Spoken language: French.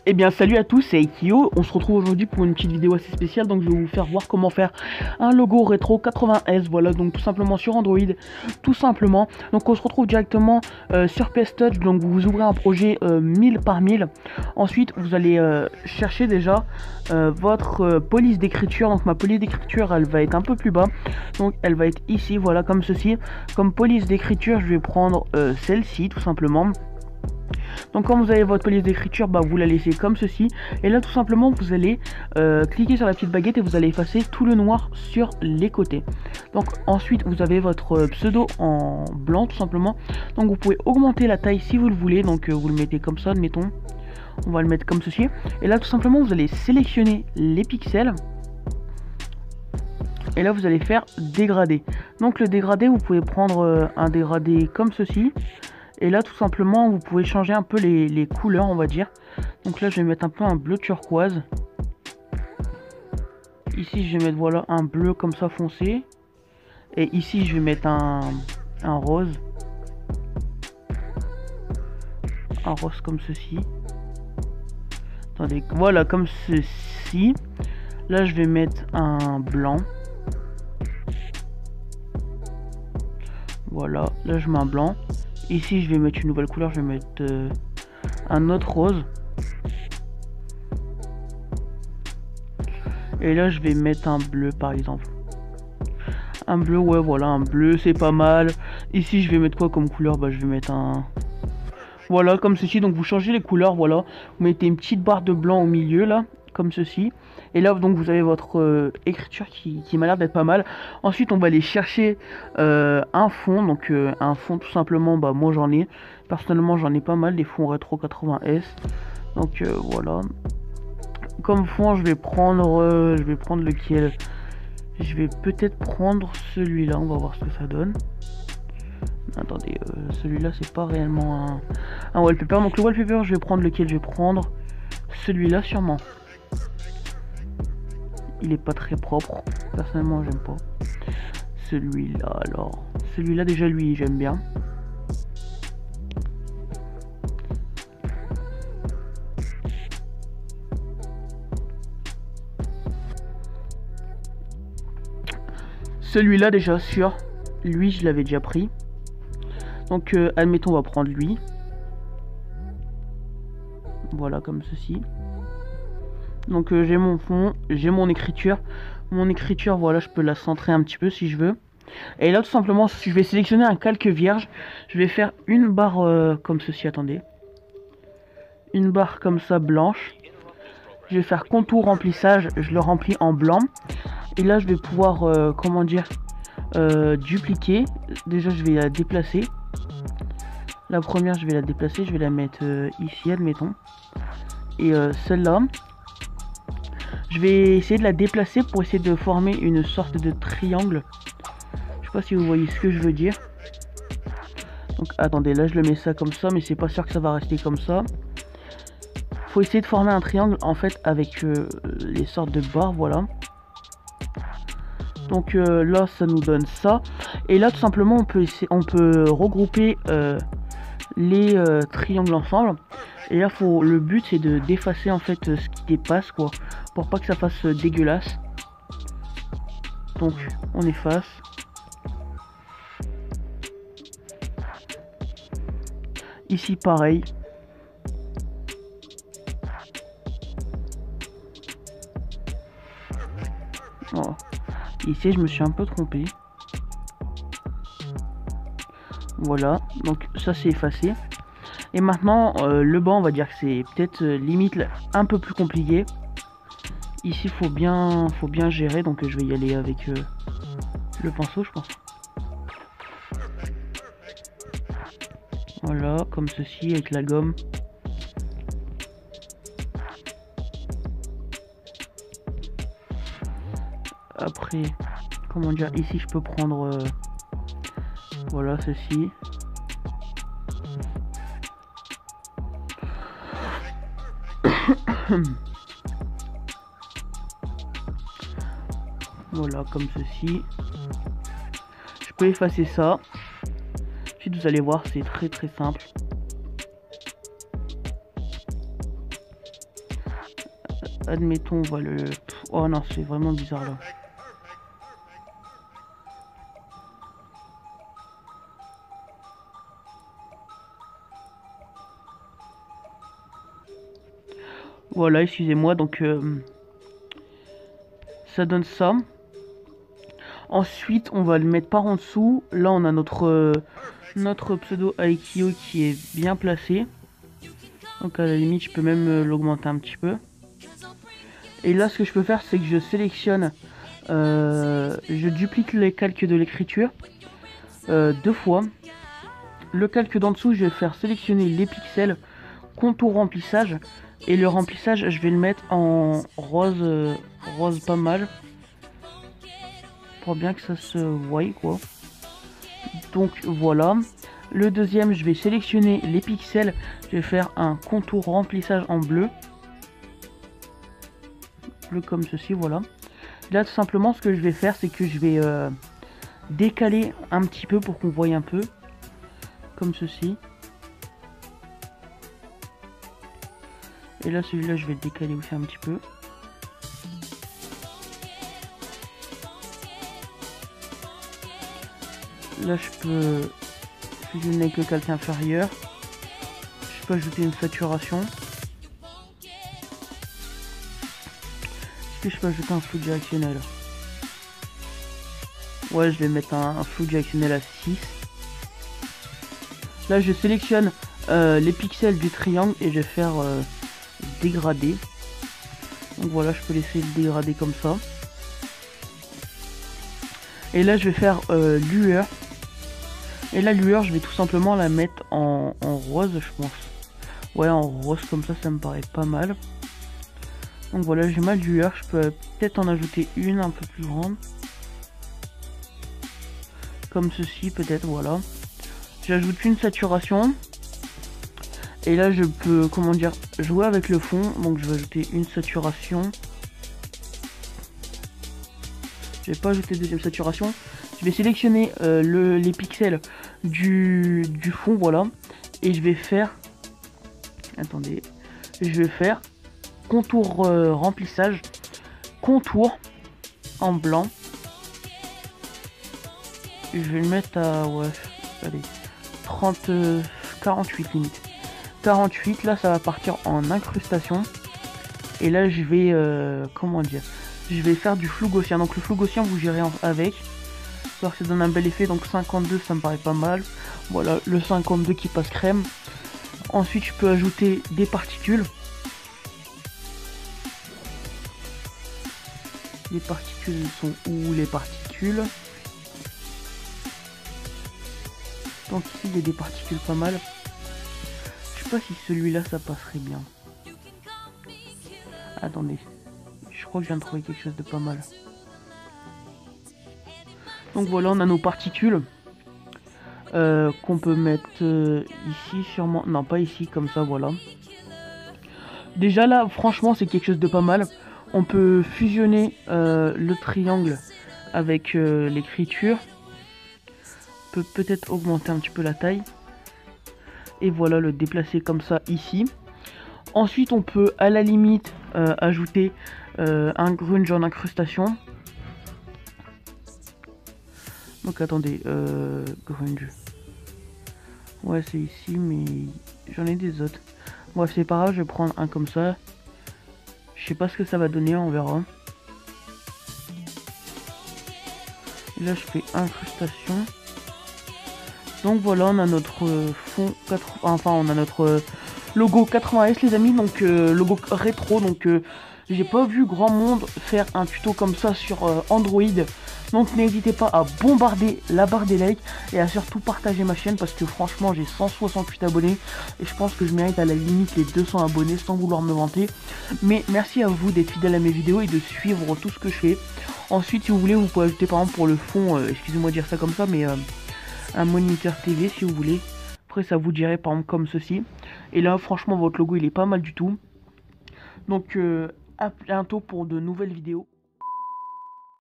Eh bien salut à tous, c'est Aikio. On se retrouve aujourd'hui pour une petite vidéo assez spéciale. Donc je vais vous faire voir comment faire un logo rétro 80S. Voilà, donc tout simplement sur Android, tout simplement. Donc on se retrouve directement sur PS Touch. Donc vous ouvrez un projet 1000 par 1000. Ensuite vous allez chercher déjà votre police d'écriture. Donc ma police d'écriture, elle va être un peu plus bas. Donc elle va être ici, voilà, comme ceci. Comme police d'écriture, je vais prendre celle-ci tout simplement. Donc quand vous avez votre police d'écriture, vous la laissez comme ceci. Et là tout simplement vous allez cliquer sur la petite baguette et vous allez effacer tout le noir sur les côtés. Donc ensuite vous avez votre pseudo en blanc tout simplement. Donc vous pouvez augmenter la taille si vous le voulez. Donc vous le mettez comme ça, admettons. On va le mettre comme ceci. Et là tout simplement vous allez sélectionner les pixels. Et là vous allez faire dégrader. Donc le dégradé, vous pouvez prendre un dégradé comme ceci. Et là tout simplement vous pouvez changer un peu les couleurs, on va dire. Donc là je vais mettre un peu un bleu turquoise. Ici je vais mettre voilà un bleu comme ça foncé. Et ici je vais mettre un rose. Un rose comme ceci. Attendez, voilà comme ceci. Là je vais mettre un blanc. Voilà, là je mets un blanc. Ici je vais mettre une nouvelle couleur, je vais mettre un autre rose. Et là je vais mettre un bleu par exemple. Un bleu, ouais voilà, un bleu c'est pas mal. Ici je vais mettre quoi comme couleur? Je vais mettre un... Voilà comme ceci, donc vous changez les couleurs, voilà. Vous mettez une petite barre de blanc au milieu là, comme ceci. Et là donc vous avez votre écriture qui m'a l'air d'être pas mal. Ensuite on va aller chercher un fond. Donc un fond tout simplement, moi j'en ai. Personnellement j'en ai pas mal, des fonds rétro 80S. Donc voilà. Comme fond je vais prendre lequel? Je vais peut-être prendre celui-là, on va voir ce que ça donne. Attendez, celui-là c'est pas réellement un wallpaper. Donc le wallpaper je vais prendre lequel? Je vais prendre celui-là sûrement. Il est pas très propre, personnellement j'aime pas. Celui-là alors, celui-là déjà lui j'aime bien. Celui-là déjà sûr, lui je l'avais déjà pris. Donc admettons on va prendre lui. Voilà comme ceci. Donc j'ai mon fond, j'ai mon écriture. Mon écriture, voilà, je peux la centrer un petit peu si je veux. Et là tout simplement, si je vais sélectionner un calque vierge, je vais faire une barre comme ceci, attendez. Une barre comme ça blanche. Je vais faire contour remplissage, je le remplis en blanc. Et là je vais pouvoir, comment dire, dupliquer. Déjà je vais la déplacer. La première je vais la déplacer, je vais la mettre ici, admettons. Et celle-là, je vais essayer de la déplacer pour essayer de former une sorte de triangle. Je sais pas si vous voyez ce que je veux dire. Donc attendez, là je le mets ça comme ça, mais c'est pas sûr que ça va rester comme ça. Faut essayer de former un triangle en fait avec les sortes de barres, voilà. Donc là ça nous donne ça. Et là tout simplement on peut regrouper les triangles ensemble. Et là le but c'est de d'effacer en fait ce qui dépasse quoi, pour pas que ça fasse dégueulasse. Donc on efface. Ici pareil. Oh. Ici je me suis un peu trompé. Voilà, donc ça c'est effacé. Et maintenant le bas on va dire que c'est peut-être limite un peu plus compliqué. Ici faut bien gérer, donc je vais y aller avec le pinceau je pense. Voilà, comme ceci avec la gomme. Après, comment dire, ici je peux prendre voilà ceci. Voilà, comme ceci. Je peux effacer ça. Ensuite, vous allez voir, c'est très très simple. Admettons, on va le... Oh non, c'est vraiment bizarre là. Voilà, excusez-moi, donc ça donne ça. Ensuite, on va le mettre par en dessous. Là, on a notre pseudo Aikyo qui est bien placé. Donc à la limite, je peux même l'augmenter un petit peu. Et là, ce que je peux faire, c'est que je sélectionne, je duplique les calques de l'écriture 2 fois. Le calque d'en dessous, je vais faire sélectionner les pixels, contour remplissage. Et le remplissage, je vais le mettre en rose, rose pas mal. Pour bien que ça se voie, quoi. Donc voilà. Le deuxième, je vais sélectionner les pixels. Je vais faire un contour remplissage en bleu. Bleu comme ceci, voilà. Là, tout simplement, ce que je vais faire, c'est que je vais décaler un petit peu pour qu'on voie un peu. Comme ceci. Et là, celui-là, je vais le décaler aussi un petit peu. Là, je peux fusionner avec le calque inférieur. Je peux ajouter une saturation. Est-ce que je peux ajouter un flou directionnel? Ouais, je vais mettre un flou directionnel à 6. Là, je sélectionne les pixels du triangle et je vais faire dégrader. Donc voilà, je peux laisser le dégrader comme ça. Et là, je vais faire lueur. Et la lueur, je vais tout simplement la mettre en rose, je pense. Ouais, en rose, comme ça me paraît pas mal. Donc voilà, j'ai ma lueur. Je peux peut-être en ajouter une un peu plus grande. Comme ceci, peut-être, voilà. J'ajoute une saturation. Et là, je peux, comment dire, jouer avec le fond. Donc je vais ajouter une saturation. Je vais pas ajouter deuxième saturation. Je vais sélectionner les pixels du fond, voilà. Et je vais faire... Attendez. Je vais faire contour remplissage. Contour en blanc. Je vais le mettre à... Ouais, allez. 48 limite. 48, là, ça va partir en incrustation. Et là, je vais... comment dire, je vais faire du flou gaussien. Donc le flou gaussien, vous gérez avec. Alors ça donne un bel effet. Donc 52, ça me paraît pas mal. Voilà, le 52 qui passe crème. Ensuite, je peux ajouter des particules. Les particules sont où, les particules? Donc ici, il y a des particules pas mal. Je sais pas si celui-là, ça passerait bien. Attendez. Je crois que je viens de trouver quelque chose de pas mal. Donc voilà, on a nos particules. Qu'on peut mettre ici sûrement. Non, pas ici, comme ça, voilà. Déjà là, franchement, c'est quelque chose de pas mal. On peut fusionner le triangle avec l'écriture. Peut peut-être augmenter un petit peu la taille. Et voilà, le déplacer comme ça ici. Ensuite, on peut à la limite ajouter un grunge en incrustation. Donc attendez, grunge. Ouais, c'est ici, mais j'en ai des autres. Bref, c'est pas grave, je vais prendre un comme ça. Je sais pas ce que ça va donner, on verra. Et là, je fais incrustation. Donc voilà, on a notre fond 80, enfin on a notre logo 80S les amis, donc logo rétro. Donc j'ai pas vu grand monde faire un tuto comme ça sur Android. Donc n'hésitez pas à bombarder la barre des likes et à surtout partager ma chaîne parce que franchement j'ai 168 abonnés et je pense que je mérite à la limite les 200 abonnés sans vouloir me vanter. Mais merci à vous d'être fidèles à mes vidéos et de suivre tout ce que je fais. Ensuite, si vous voulez, vous pouvez ajouter par exemple pour le fond, excusez-moi de dire ça comme ça, mais un moniteur TV si vous voulez. Après ça vous dirait par exemple comme ceci. Et là franchement votre logo il est pas mal du tout. Donc à bientôt pour de nouvelles vidéos.